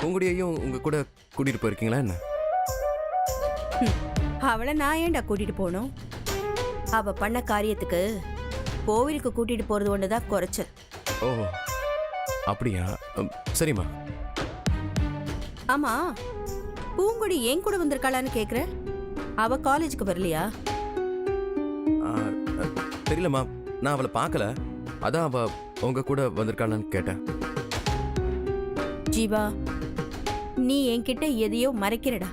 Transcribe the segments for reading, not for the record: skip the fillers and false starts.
உங்களுடையும் உங்க கூட கூட்டிட்டு போயிருக்கீங்களா என்ன? அவளை நான் ஏன்டா கூட்டிட்டு போகணும்? அவ பண்ண காரியத்துக்கு கோவிலுக்கு கூட்டிட்டு போறது ஒண்ணுதான் குறைச்சல். ஓ அப்படியா? சரிம்மா. ஆமா, பூங்கொடி ஏன் கூட வந்திருக்காளான்னு கேக்குற? அவ காலேஜுக்கு வரலையா? தெரியலம்மா, நான் அவளை பார்க்கல. அதான் அவ உங்க கூட வந்திருக்காளான்னு கேட்டேன். ஜீவா, நீ என்கிட்ட எதையோ மறைக்கிறடா.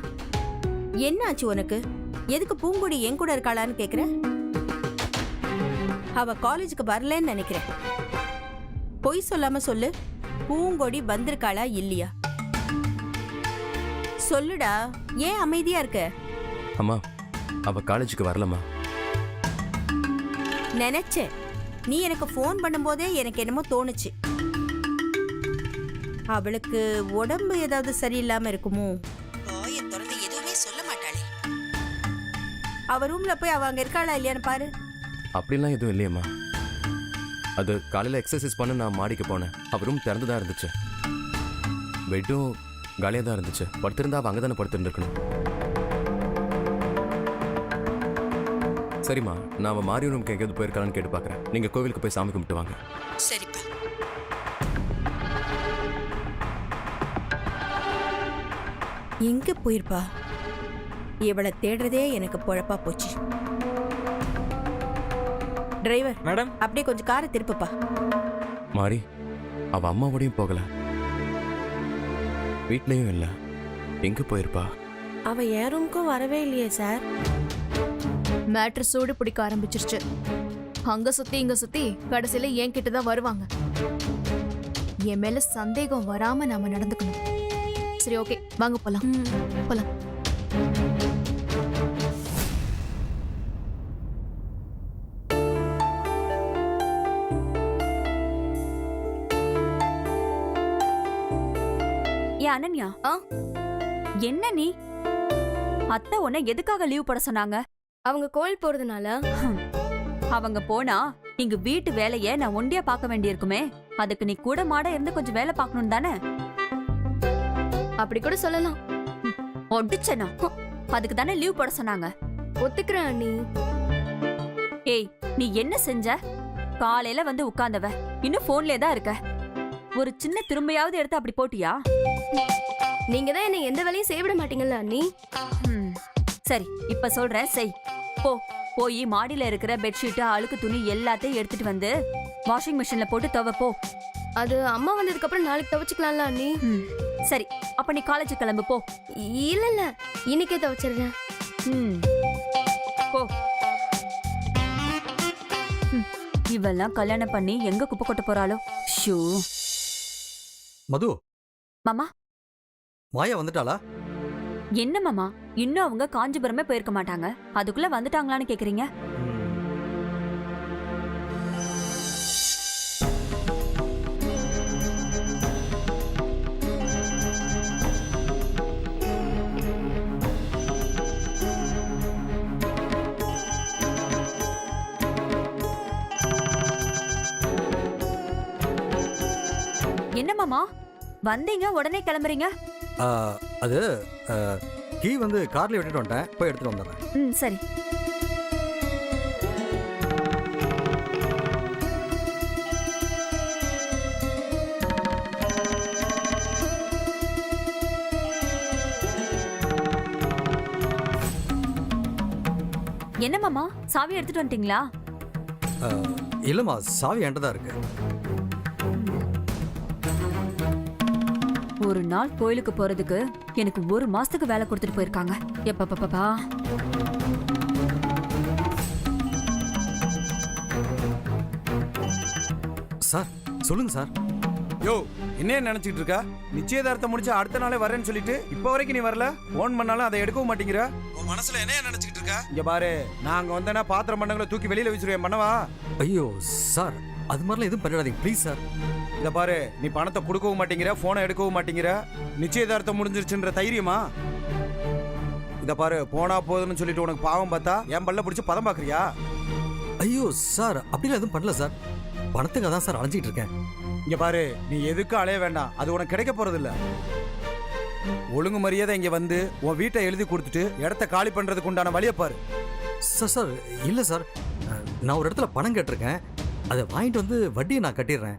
என்ன ஆச்சு உனக்கு? எதுக்கு பூங்கொடி என் கூட இருக்காளான்னு கேக்குற? அவ காலேஜுக்கு வரலன்னு நினைக்கிறேன். பொய் சொல்லாம சொல்லு, பூங்கொடி வந்திருக்காளா இல்லையா? சொல்லுடா, ஏன் அமைதியா இருக்க? அம்மா, அவ காலேஜுக்கு வரலம்மா. நினைச்சேன். நீ எனக்கு ஃபோன் பண்ணும்போதே எனக்கு என்னமோ தோணுச்சு. அவளுக்கு உடம்பு ஏதாவது சரியில்லாம இருக்குமோ? வாயை திறந்து எதுவுமே சொல்ல மாட்டாளே. அவ ரூம்ல போய் அவ அங்க இருக்காளா இல்லையான்னு பாரு. அப்படிலாம் எதுவும் இல்லையம்மா. அது காலையில் எக்ஸசைஸ் பண்ண நான் மாடிக்கு போனேன். அவ ரூம் திறந்து தான் இருந்துச்சு. பெட்டும் காலியாக தான் இருந்துச்சு. படுத்திருந்தா அவள் அங்கே தானே படுத்துருந்துருக்கணும். சரிம்மா, நான் அவள் மாரி ரூமுக்கு எங்கேயாவது போயிருக்காளான்னு கேட்டு பார்க்குறேன். நீங்கள் கோவிலுக்கு போய் சாமி கும்பிட்டு வாங்க. சரிப்பா. எங்க போயிருப்பா? இவளை தேடுறதே எனக்கு பொழப்பா போச்சு. டிரைவர் மேடம், அப்படியே கொஞ்சம் காரை திருப்பப்பா. மாரி, அவள் அம்மாவோடையும் போகல, வீட்லேயும் இல்லை. எங்கே போயிருப்பா? அவ என் ரூமுக்கும் வரவே இல்லையே சார். மேட்ரு சூடு பிடிக்க ஆரம்பிச்சிருச்சு. அங்க சுத்தி இங்க சுத்தி கடைசியில என் கிட்ட தான் வருவாங்க. என் மேல சந்தேகம் வராம நாம நடந்துக்கணும். சரி, ஓகே, வாங்க போலாம். போலாம். ஏ அனன்யா, என்ன நீ? அத்தை உன்னை எதுக்காக லீவ் போட சொன்னாங்க? அவங்க கோயில் போறதுனால. அவங்க போனா இங்க வீட்டு வேலைய நான் ஒண்டியா பார்க்க வேண்டியிருக்குமே. அதுக்கு நீ கூட மாட இருந்து கொஞ்சம் வேலை பார்க்கணும் தானே? அப்படி கூட சொல்லலாம். ஒடிச்சனா? அதுக்கு தானே லீவ் போட சொன்னாங்க. ஒத்துக்கிறேன் அண்ணி. ஏய், நீ என்ன செஞ்ச? காலையில வந்து உட்கார்ந்தவ இன்னும் போன்லயே தான் இருக்க. ஒரு சின்ன திரும்பியாவது எடுத்து அப்படி போட்டியா? நீங்க தான் என்ன எந்த வேலையும் செய்ய விட மாட்டீங்கல்ல அண்ணி. சரி, இப்ப சொல்றேன், செய். போய் மாடியில இருக்கிற பெட்ஷீட், அழுக்கு துணி எல்லாத்தையும் எடுத்துட்டு வந்து வாஷிங் மிஷின்ல போட்டு துவை போ. அது அம்மா வந்ததுக்கு அப்புறம் நாளைக்கு துவைச்சுக்கலாம்ல அண்ணி. சரி, அப்ப நீ காலேஜ் கிளம்பு போ. இல்ல இல்ல, இன்னைக்கே துவைச்சிடுறேன். போ. இவெல்லாம் கல்யாணம் பண்ணி எங்க குப்பை கொட்ட போறாளோ? ஷூ. மது, மாமா, மாயா வந்துட்டாளா? என்ன மாமா, இன்னும் அவங்க காஞ்சிபுரமே போயிருக்க மாட்டாங்க. அதுக்குள்ள வந்துட்டாங்களான்னு கேக்குறீங்க? என்ன மாமா, வந்தீங்க உடனே கிளம்புறீங்க? அது கீ வந்து கார்ல விட்டுட்டு வந்துட்டேன், போய் எடுத்துட்டு வந்துடுறேன். சரி. என்ன மாமா, சாவி எடுத்துட்டு வந்துட்டீங்களா? இல்லம்மா, சாவி என்கிட்ட தான் இருக்கு. ஒரு நாள் கோயிலுக்கு போறதுக்கு எனக்கு 1 மாசத்துக்கு வேலை கொடுத்துட்டு போயிருக்காங்க. எப்பப்பா. சார், சொல்லுங்க சார். யோ, என்ன நினைச்சிட்டு இருக்கா? நிச்சயதார்த்தம் முடிச்சு அடுத்த நாளே வரேன்னு சொல்லிட்டு இப்ப வரைக்கும் நீ வரல. போன் பண்ணாலும் அதை எடுக்கவும் மாட்டேங்கிற. உன் மனசுல என்ன நினைச்சிட்டு இருக்கா? இங்க பாரு, நாங்க வந்தேன்னா பாத்திரம் பண்ணங்களை தூக்கி வெளியில வச்சிருவேன். பண்ணவா? ஐயோ சார், அது மாதிரிலாம் எதுவும் பண்ணிடாதீங்க ப்ளீஸ் சார். இத பாரு, நீ பணத்தை கொடுக்கவும் மாட்டேங்கிற, போனை எடுக்கவும் மாட்டேங்கிற. நிச்சயதார்த்தம் முடிஞ்சிருச்சுன்ற தைரியமா? இத பாரு, போனா போதுன்னு சொல்லிட்டு உனக்கு பாவம் பார்த்தா என் பல்ல பிடிச்சி பதம் பாக்குறியா? ஐயோ சார், அப்படிலாம் எதுவும் பண்ணல சார். பணத்துக்கு தான் சார் அலைஞ்சிட்டு இருக்கேன். இங்க பாரு, நீ எதுக்கும் அலைய வேண்டாம். அது உனக்கு கிடைக்க போறது இல்ல. ஒழுங்கு மரியாதை இங்க வந்து உன் வீட்டை எழுதி கொடுத்துட்டு இடத்த காலி பண்றதுக்கு உண்டான வழியை பாரு. சார் இல்லை சார், நான் ஒரு இடத்துல பணம் கேட்டிருக்கேன். அதை வாங்கிட்டு வந்து வட்டியை நான் கட்டிடுறேன்.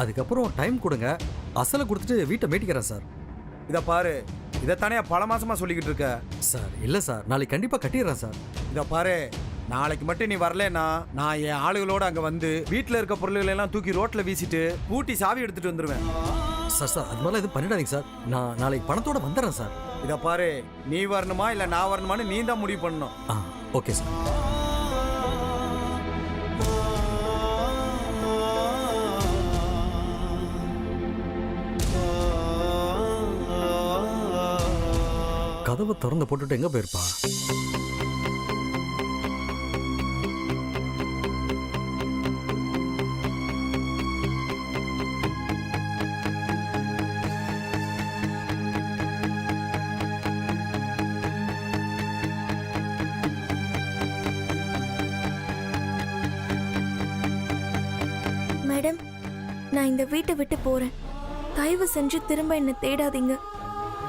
அதுக்கப்புறம் டைம் கொடுங்க, அசலை கொடுத்துட்டு வீட்டை மீட்டிக்கிறேன் சார். இதை பாரு, இதைத்தானே பல மாசமா சொல்லிக்கிட்டு இருக்க. சார் இல்லை சார், நாளைக்கு கண்டிப்பாக கட்டிடுறேன் சார். இதை பாரு, நாளைக்கு மட்டும் நீ வரலன்னா நான் என் ஆளுகளோட அங்க வந்து வீட்டுல இருக்க பொருள்களை எல்லாம் தூக்கி ரோட்ல வீசிட்டு பூட்டி சாவி எடுத்துட்டு வந்துருவேன். சார் அது மாதிரிலாம் எதுவும் பண்ணிடாதீங்க சார். நான் நாளைக்கு பணத்தோட வந்துடுறேன் சார். இதை பாரு, நீ வரணுமா இல்ல நான் வரணுமான்னு நீ தான் முடிவு பண்ணணும். Okay sir. கதவை திறந்து போட்டுட்டு எங்க போயிருப்பா? மேடம், நான் இந்த வீட்டை விட்டு போறேன். தயவு செஞ்சு திரும்ப என்ன தேடாதீங்க.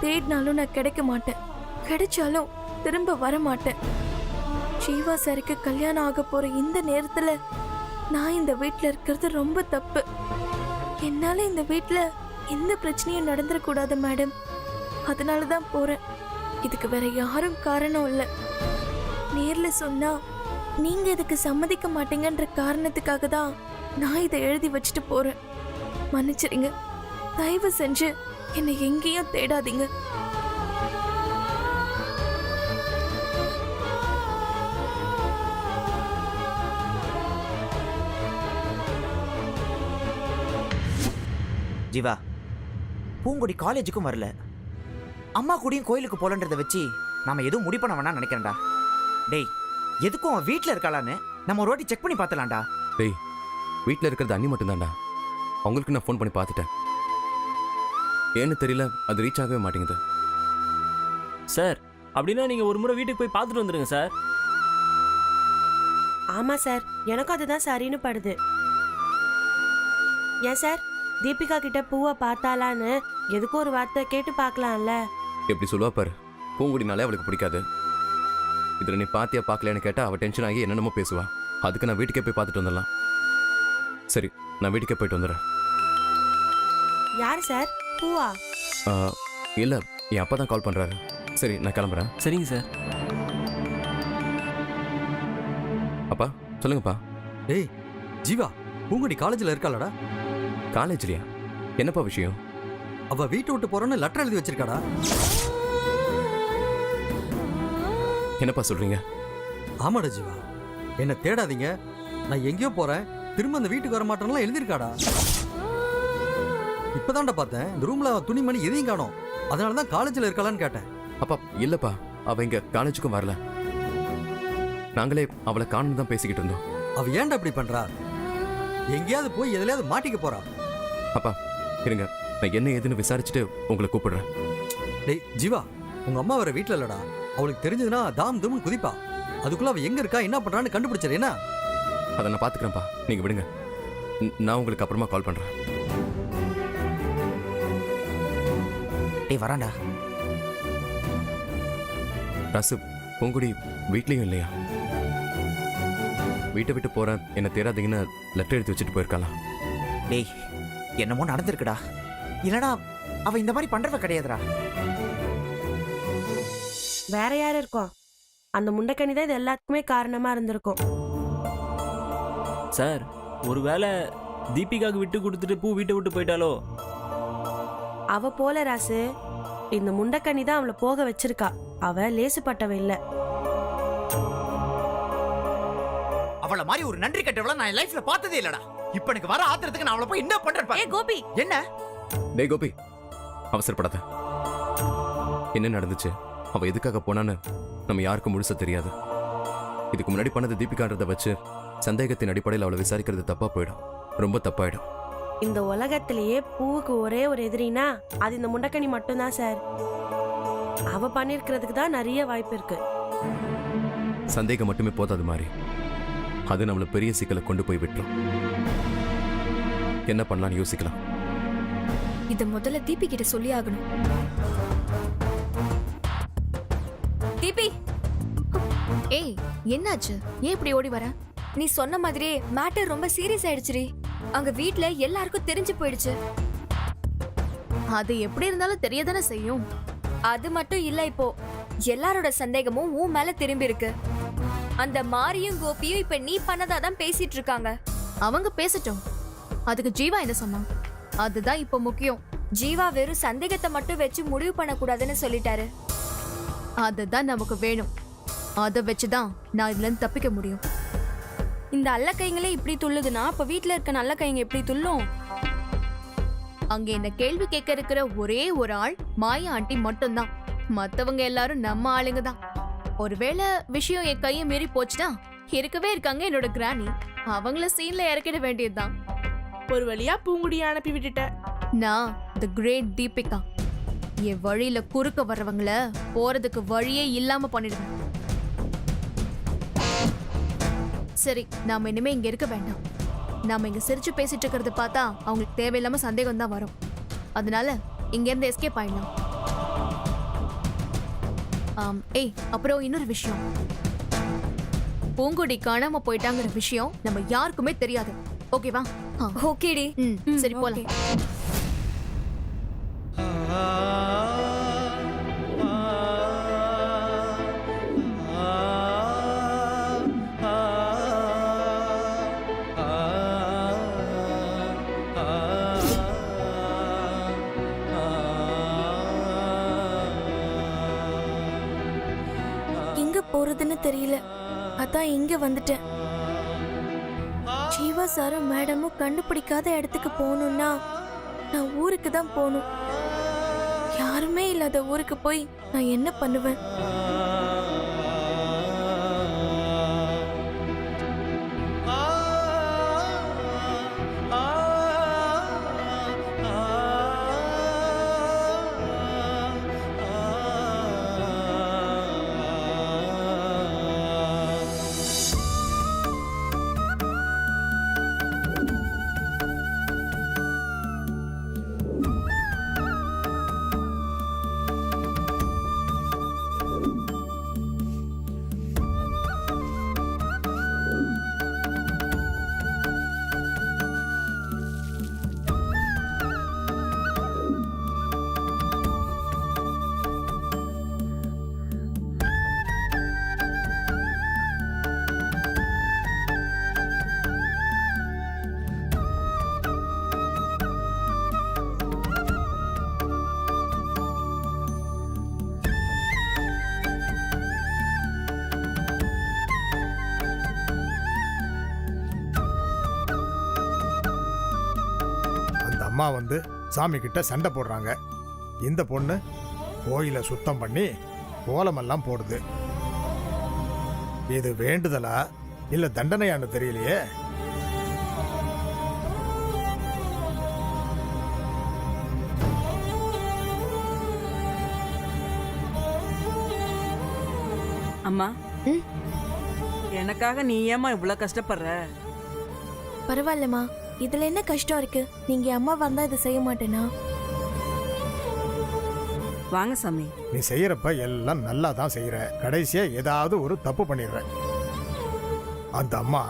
தேடினாலும் நான் கிடைக்க மாட்டேன். கிடைச்சாலும் திரும்ப வர மாட்டேன். ஜீவா சாருக்கு கல்யாணம் ஆக போற இந்த நேரத்துல நான் இந்த வீட்ல இருக்கிறது ரொம்ப தப்பு. என்னால இந்த வீட்ல எந்த பிரச்சனையும் நடந்துடக்கூடாது மேடம். அதனாலதான் போறேன். இதுக்கு வேற யாரும் காரணம் இல்ல. நேர்ல சொன்னா நீங்க இதுக்கு சம்மதிக்க மாட்டீங்கன்ற காரணத்துக்காக தான் நான் இதை எழுதி வச்சுட்டு போறேன். மன்னிச்சிருங்க. தயவு செஞ்சு என்னை எங்கேயும் தேடாதீங்க. ஜீவா, பூங்குடி காலேஜுக்கும் வரல, அம்மா கூடயும் கோயிலுக்கு போலன்றதை வச்சு நாம எதுவும் முடிவு பண்ண வேணாம்னு நினைக்கிறேன்டா. டேய், எதுக்கும் அவன் வீட்டில் இருக்காளான்னு நம்ம ஒரு வாட்டி செக் பண்ணி பார்த்துலாம்டா. டேய், வீட்டில் இருக்கிறது அண்ணி மட்டும்தான்டா. அவங்களுக்கு நான் ஃபோன் பண்ணி பார்த்துட்டேன். ஏன்னு தெரியல, அது ரீச் ஆகவே மாட்டேங்குது. சார், அப்படின்னா நீங்கள் ஒரு முறை வீட்டுக்கு போய் பார்த்துட்டு வந்துடுங்க சார். ஆமாம் சார், எனக்கும் அதுதான் சரின்னு படுது. ஏன் சார், தீபிகா கிட்ட பூவை பார்த்தாலான்னு எதுக்கும் ஒரு வார்த்தை கேட்டு பார்க்கலாம்ல. எப்படி சொல்லுவா பாரு, பூங்குடினாலே அவளுக்கு பிடிக்காது. இதில் நீ பாத்தியா பார்க்கலன்னு கேட்டால் அவள் டென்ஷன் ஆகி என்னென்னமோ பேசுவா. அதுக்கு நான் வீட்டுக்கே போய் பார்த்துட்டு வந்துடலாம். சரி, நான் வீட்டுக்கே போயிட்டு வந்துடுறேன். யார் சார்? பூவா? இல்லை, என் அப்பா தான் கால் பண்ணுறாரு. சரி, நான் கிளம்புறேன். சரிங்க சார். அப்பா சொல்லுங்கப்பா. டேய் ஜீவா, பூங்குடி காலேஜில் இருக்காளடா? காலேஜ்லையா? என்னப்பா விஷயம்? அவ வீட்டை விட்டு போறோன்னு லெட்டர் எழுதி வச்சிருக்காடா. என்னப்பா சொல்றீங்க? ஆமாடா ஜீவா, என்ன தேடாதீங்க, நான் எங்கேயோ போறேன், திரும்ப அந்த வீட்டுக்கு வர மாட்டேன்லாம் எழுதிருக்காடா. இப்பதான்டா பார்த்தேன், இந்த ரூம்ல துணிமணி எதையும் காணோம். அதனால தான் காலேஜில் இருக்காளான்னு கேட்டேன். அப்பா இல்லப்பா, அவ இங்க காலேஜுக்கும் வரல. நாங்களே அவளை காணணும் தான் பேசிக்கிட்டு இருந்தோம். அவ ஏன்டா இப்படி பண்றா? எங்கேயாவது போய் எதுலையாவது மாட்டிக்க போறா. அப்பா இருங்க, நான் என்ன ஏதுன்னு விசாரிச்சுட்டு உங்களை கூப்பிடுறேன். டேய் ஜீவா, உங்க அம்மா வர வீட்டுல இல்லடா. அவளுக்கு தெரிஞ்சதுன்னா தாம் தும் குதிப்பா. அதுக்குள்ள அவ எங்க இருக்கா என்ன பண்றான்னு கண்டுபிடிச்சது. என்ன? அதை நான் பாத்துக்கிறேன்ப்பா, நீங்க விடுங்க. நான் உங்களுக்கு அப்புறமா கால் பண்றேன். டேய் வரான்டா. ராசு, பூங்குடி வீட்லயும் இல்லையா? வீட்டை விட்டு போறேன், என்ன தேடாதீங்கன்னு லெட்டர் எடுத்து வச்சுட்டு போயிருக்கலாம். டேய், என்னமோ நடந்திருக்குடா. இல்லடா, அவ இந்த மாதிரி பண்றவ கிடையாதுடா. வேற யார் இருக்கோம்? அந்த முண்டக்கனி தான் இது எல்லாத்துக்குமே காரணமா இருந்திருக்கும். சார், ஒருவேளை தீபிகாவுக்கு விட்டு கொடுத்துட்டு பூ வீட்டை விட்டு போயிட்டாலோ? அவ போல ராசு, இந்த முண்டக்கனி தான் அவளை போக வச்சிருக்கா. அவ லேசுப்பட்டவ இல்ல. அவள மாதிரி ஒரு நன்றி கட்டவள நான் என் லைஃப்ல பார்த்ததே இல்லடா. இப்ப எனக்கு வர ஆத்திரத்துக்கு நான் அவளை போய் என்ன பண்றேன்? ஏய் கோபி, என்ன? டேய் கோபி, அவசரப்படாத. என்ன நடந்துச்சு, அவ எதுக்காக போனான்னு நம்ம யாருக்கும் முழுசா தெரியாது. இதுக்கு முன்னாடி பண்ணது தீபிகான்றதை வச்சு சந்தேகத்தின் அடிப்படையில் அவளை விசாரிக்கிறது தப்பா போயிடும், ரொம்ப தப்பாயிடும். இந்த உலகத்திலேயே பூவுக்கு ஒரே ஒரு எதிரினா அது இந்த முண்டக்கனி மட்டும்தான் சார். அவ பண்ணிருக்கிறதுக்கு தான் நிறைய வாய்ப்பு இருக்கு. சந்தேகம் மட்டுமே போதாது மாதிரி, அது நம்மள பெரிய சிக்கலை கொண்டு போய் விட்டுரும். என்ன பண்ணலாம்னு யோசிக்கலாம். இத முதல்ல தீபி கிட்ட சொல்லி ஆகணும். தீபி, ஏய் என்னாச்சு? ஏன் இப்படி ஓடி வர? நீ சொன்ன மாதிரியே மேட்டர் ரொம்ப சீரியஸ் ஆயிடுச்சுடி. அங்க வீட்ல எல்லாருக்கும் தெரிஞ்சு போயிடுச்சு. அது எப்படி இருந்தாலும் தெரியதானே செய்யும். அது மட்டும் இல்ல, இப்போ எல்லாரோட சந்தேகமும் உன் மேல திரும்பி இருக்கு. அந்த மாரியும் கோபியும் இப்ப நீ பண்ணதாதான் பேசிட்டு இருக்காங்க. அவங்க பேசட்டும். அதுக்கு ஜீவா என்ன சொன்னான்? அதுதான் இப்போ முக்கியம். ஜீவா வெறும் சந்தேகத்தை மட்டும் வச்சு முடிவு பண்ணக்கூடாதுன்னு சொல்லிட்டாரு. அதுதான் நமக்கு வேணும். அதை வச்சுதான் நான் இதுல இருந்து தப்பிக்க முடியும். இந்த அல்ல கைங்களே இப்படி துள்ளுதுன்னா அப்ப வீட்ல இருக்க நல்ல கைங்க எப்படி துள்ளும்? அங்க என்ன கேள்வி கேட்க இருக்கிற ஒரே ஒரு ஆள் மாயா ஆண்டி மட்டும்தான். மத்தவங்க எல்லாரும் நம்ம ஆளுங்க தான். ஒருவேளை விஷயம் என் கையை மீறி போச்சுன்னா இருக்கவே இருக்காங்க என்னோட கிராணி. அவங்கள சீன்ல இறக்கிட வேண்டியதுதான். ஒரு வழியா பூங்குடிய அனுப்பி விட்டுட்ட. நான் தி கிரேட் தீபிகா. என் வழியில குறுக்க வர்றவங்கள போறதுக்கு வழியே இல்லாம பண்ணிடுவேன். சரி, நாம இனிமே இங்க இருக்க வேண்டாம். நாம இங்க சிரிச்சு பேசிட்டு இருக்கிறத பார்த்தா அவங்களுக்கு தேவையில்லாம சந்தேகம் தான் வரும். அதனால இங்க இருந்து எஸ்கேப் ஆயிடலாம். ஏய், அப்புறம் இன்னொரு விஷயம். பூங்குடி காணாம போயிட்டாங்கிற விஷயம் நம்ம யாருக்குமே தெரியாது. ஓகேவா? ஓகேடி. சரி, போலாம். எங்க போறதுன்னு தெரியல. அதான் இங்க வந்துட்டேன். ஜீவா சாரும் மேடமும் கண்டுபிடிக்காத இடத்துக்கு போகணும்னா நான் ஊருக்கு தான் போகணும். யாருமே இல்லாத ஊருக்கு போய் நான் என்ன பண்ணுவேன்? அம்மா வந்து சாமி கிட்ட சண்டை போடுறாங்க. இந்த பொண்ணு கோயிலை சுத்தம் பண்ணி கோலமெல்லாம் போடுது. இது வேண்டுதலா இல்ல தண்டனையான்னு தெரியலையே. அம்மா, எனக்காக நீ ஏமா இவ்வளவு கஷ்டப்படுற? பரவாயில்லம்மா, இதுல என்ன கஷ்டம் இருக்கு? நீங்க அம்மா வந்தா இதை செய்ய மாட்டேனா? வாங்க சாமி. நீ செய்யறப்ப எல்லாம் நல்லா தான் செய்யற, கடைசியா ஏதாவது ஒரு தப்பு பண்ணிடுற. அந்த அம்மா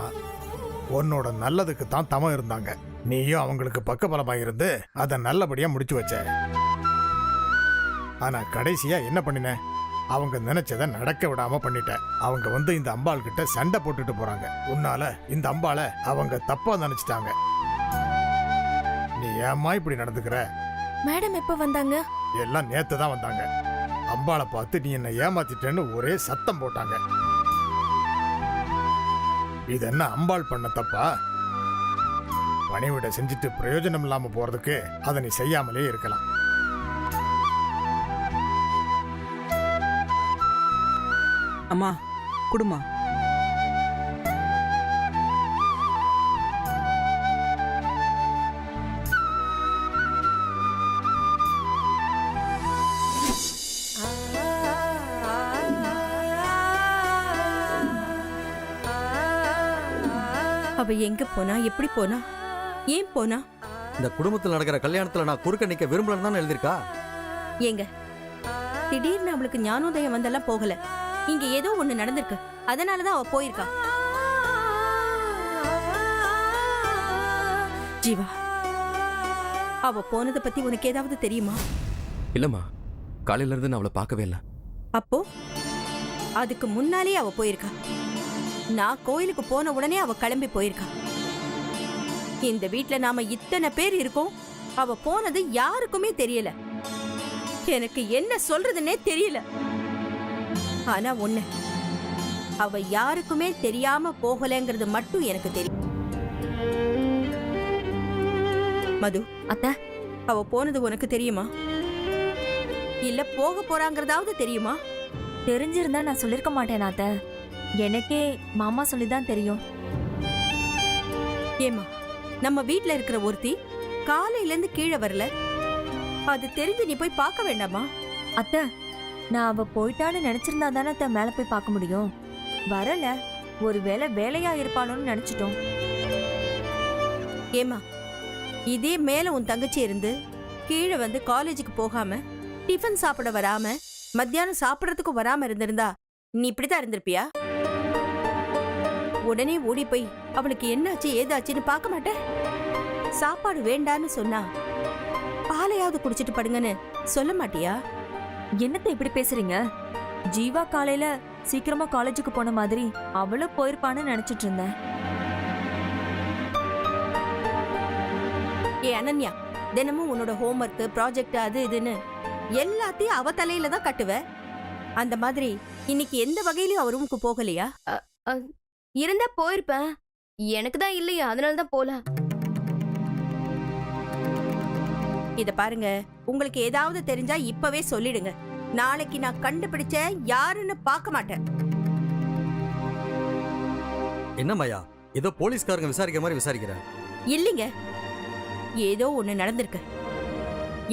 உன்னோட நல்லதுக்கு தான் தமம் இருந்தாங்க. நீயும் அவங்களுக்கு பக்கபலமா இருந்து அதை நல்லபடியா முடிச்சு வச்ச. ஆனா கடைசியா என்ன பண்ணின? அவங்க நினைச்சதை நடக்க விடாம பண்ணிட்ட. அவங்க வந்து இந்த அம்பாள் கிட்ட சண்டை போட்டுட்டு போறாங்க. உன்னால இந்த அம்பாளை அவங்க தப்பா நினைச்சிட்டாங்க. நீ ஏம்மா இப்படி நடந்துக்கிற? மேடம் எப்ப வந்தாங்க? எல்லாம் நேத்து தான் வந்தாங்க. அம்பாளை பார்த்து நீ என்ன ஏமாத்திட்டேன்னு ஒரே சத்தம் போட்டாங்க. இது என்ன அம்பாள் பண்ண தப்பா? பணிவிட செஞ்சுட்டு பிரயோஜனம் இல்லாம போறதுக்கு அதை நீ செய்யாமலே இருக்கலாம். அம்மா குடுமா. அவ எங்க போனா, எப்படி போனா, ஏன் போனா? இந்த குடும்பத்தில் நடக்கிற கல்யாணத்துல நான் குறுக்க நிக்க விரும்பலன்னு தான் எழுதிருக்கா. ஏங்க, திடீர்னு அவளுக்கு ஞானோதயம் வந்தெல்லாம் போகல. இங்க ஏதோ ஒண்ணு நடந்திருக்கு, அதனாலதான் அவ போயிருக்கா. ஜீவா, அவ போனதை பத்தி உனக்கு ஏதாவது தெரியுமா? இல்லம்மா, காலையில இருந்து நான் அவளை பார்க்கவே இல்லை. அப்போ அதுக்கு முன்னாலே அவ போயிருக்கா. நான் கோயிலுக்கு போன உடனே அவ கிளம்பி போயிருக்கா. இந்த வீட்ல நாம இத்தனை பேர் இருக்கோம், அவ போனது யாருக்குமே தெரியல. எனக்கு என்ன சொல்றதுன்னே தெரியல. ஆனா ஒண்ணு, அவ யாருக்குமே தெரியாம போகலங்கிறது மட்டும் எனக்கு தெரியும். மது, அத்தை, அவ போனது உனக்கு தெரியுமா? இல்ல போக போறாங்கிறதாவது தெரியுமா? தெரிஞ்சிருந்தா நான் சொல்லிருக்க மாட்டேன் அத்தை. எனக்கே மாமா சொல்லிதான் தெரியும். ஏமா, நம்ம வீட்ல இருக்கிற ஒருத்தி காலையில இருந்து கீழே வரல, அது தெரிஞ்சு நீ போய் பார்க்க வேண்டாமா? அத்தை, நான் அவ போயிட்டான்னு நினைச்சிருந்தா தானே அத்தை மேல போய் பார்க்க முடியும். வரல, ஒருவேளை வேலையா இருப்பானோன்னு நினைச்சிட்டோம். ஏமா, இதே மேல உன் தங்கச்சி இருந்து கீழே வந்து காலேஜுக்கு போகாம டிஃபன் சாப்பிட வராம மத்தியானம் சாப்பிடறதுக்கு வராம இருந்திருந்தா நீ இப்படித்தான் இருந்திருப்பியா? உடனே ஓடி போய் அவளுக்கு என்னாச்சு ஏதாச்சுன்னு பார்க்க மாட்டேன்? சாப்பாடு வேண்டான்னு சொன்னா பாலையாவது குடிச்சிட்டு படுங்கன்னு சொல்ல மாட்டியா? என்னத்தை இப்படி பேசுறீங்க? ஜீவா காலையில சீக்கிரமா காலேஜுக்கு போன மாதிரி அவளும் போயிருப்பான்னு நினைச்சிட்டு இருந்தேன். ஏ அனன்யா, தினமும் உன்னோட ஹோம்ஒர்க், ப்ராஜெக்ட், அது இதுன்னு எல்லாத்தையும் அவ தலையில தான் கட்டுவ. அந்த மாதிரி இன்னைக்கு எந்த வகையிலும் அவ ரூமுக்கு போகலையா? இருந்தா போயிருப்பேன். எனக்கு தான் இல்லையா, அதனால தான் போல. இத பாருங்க, உங்களுக்கு ஏதாவது தெரிஞ்சா இப்பவே சொல்லிடுங்க. நாளைக்கு நான் கண்டுபிடிச்ச யாருன்னு பார்க்க மாட்டேன். என்ன மாயா, ஏதோ போலீஸ்காரங்க விசாரிக்கிற மாதிரி விசாரிக்கிறேன். இல்லைங்க, ஏதோ ஒண்ணு நடந்திருக்கு.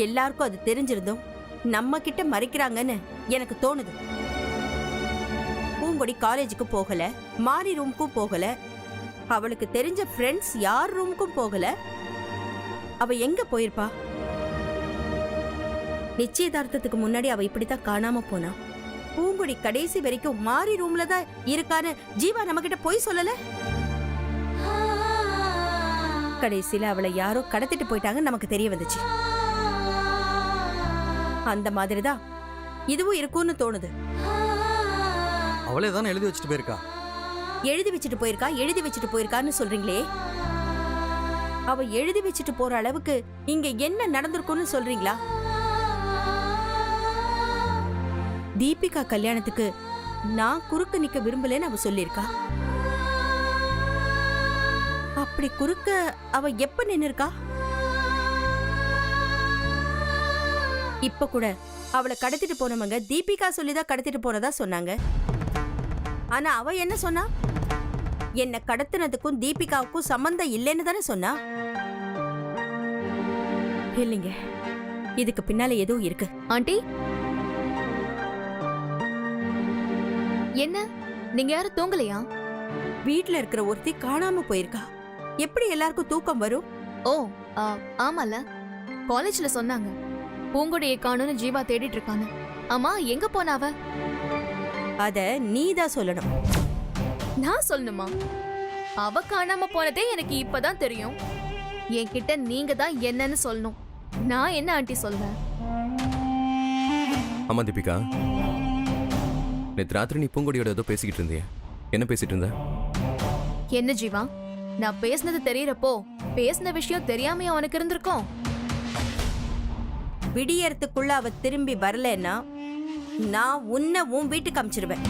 எல்லாருக்கும் அது தெரிஞ்சிருந்தோம் நம்ம கிட்ட மறைக்கிறாங்கன்னு எனக்கு தோணுது. பூங்கொடி காலேஜுக்கு போகல, மாரி ரூமுக்கும் போகல, அவளுக்கு தெரிஞ்ச ஃப்ரெண்ட்ஸ் யார் ரூமுக்கும் போகல. அவ எங்க போயிருப்பா? நிச்சயதார்த்தத்துக்கு முன்னாடி அவ இப்படித்தான் காணாம போனா. பூங்கொடி கடைசி வரைக்கும் மாரி ரூம்ல தான் இருக்கான்னு ஜீவா நம்ம கிட்ட போய் சொல்லல. கடைசியில அவளை யாரோ கடத்திட்டு போயிட்டாங்கன்னு நமக்கு தெரிய வந்துச்சு. அந்த மாதிரிதான் இதுவும் இருக்கும்னு தோணுது. அவளே தானே எழுதி வச்சுட்டு போயிருக்கா. எழுதி வச்சுட்டு போயிருக்கா, எழுதி வச்சுட்டு போயிருக்கான்னு சொல்றீங்களே, அவ எழுதி வச்சுட்டு போற அளவுக்கு இங்க என்ன நடந்திருக்கும்னு சொல்றீங்களா? தீபிகா கல்யாணத்துக்கு நான் குறுக்க நிக்க விரும்பலன்னு அவ சொல்லிருக்கா. அப்படி குறுக்க அவ எப்ப நின்னு இருக்கா? இப்ப கூட அவளை கடத்திட்டு போனவங்க தீபிகா சொல்லிதான் கடத்திட்டு போனதா சொன்னாங்க. ஆனா அவ என்ன சொன்னா? என்ன கடத்தினதுக்கும் தீபிகாவுக்கும் சம்பந்தம் இல்லைன்னு தானே சொன்னா. இல்லைங்க, இதுக்கு பின்னால ஏதோ இருக்கு. ஆண்டி, என்ன நீங்க யாரும் தூங்கலையா? வீட்ல இருக்கிற ஒருத்தி காணாம போயிருக்கா. எப்படி எல்லாருக்கும் தூக்கம் வரும்? ஓ, ஆமால, காலேஜ்ல சொன்னாங்க பூங்கொடியை காணும்னு ஜீவா தேடிட்டு இருக்காங்க. ஆமா, எங்க போனாவ? அத நீதான் சொல்லணும். நான் சொல்லணுமா? அவ காணாம போனதே எனக்கு இப்பதான் தெரியும். என்கிட்ட நீங்க தான் என்னன்னு சொல்லணும். நான் என்ன ஆண்டி சொல்வேன்? ஆமா தீபிகா, நேற்று ராத்திரி நீ பூங்கொடியோட ஏதோ பேசிக்கிட்டு இருந்தியே, என்ன பேசிட்டு இருந்த? என்ன ஜீவா, நான் பேசினது தெரியறப்போ பேசின விஷயம் தெரியாமையா உனக்கு இருந்திருக்கும்? விடியறதுக்குள்ள அவ திரும்பி வரலன்னா நான் உன்னை உன் வீட்டுக்கு அமிச்சிருவேன்.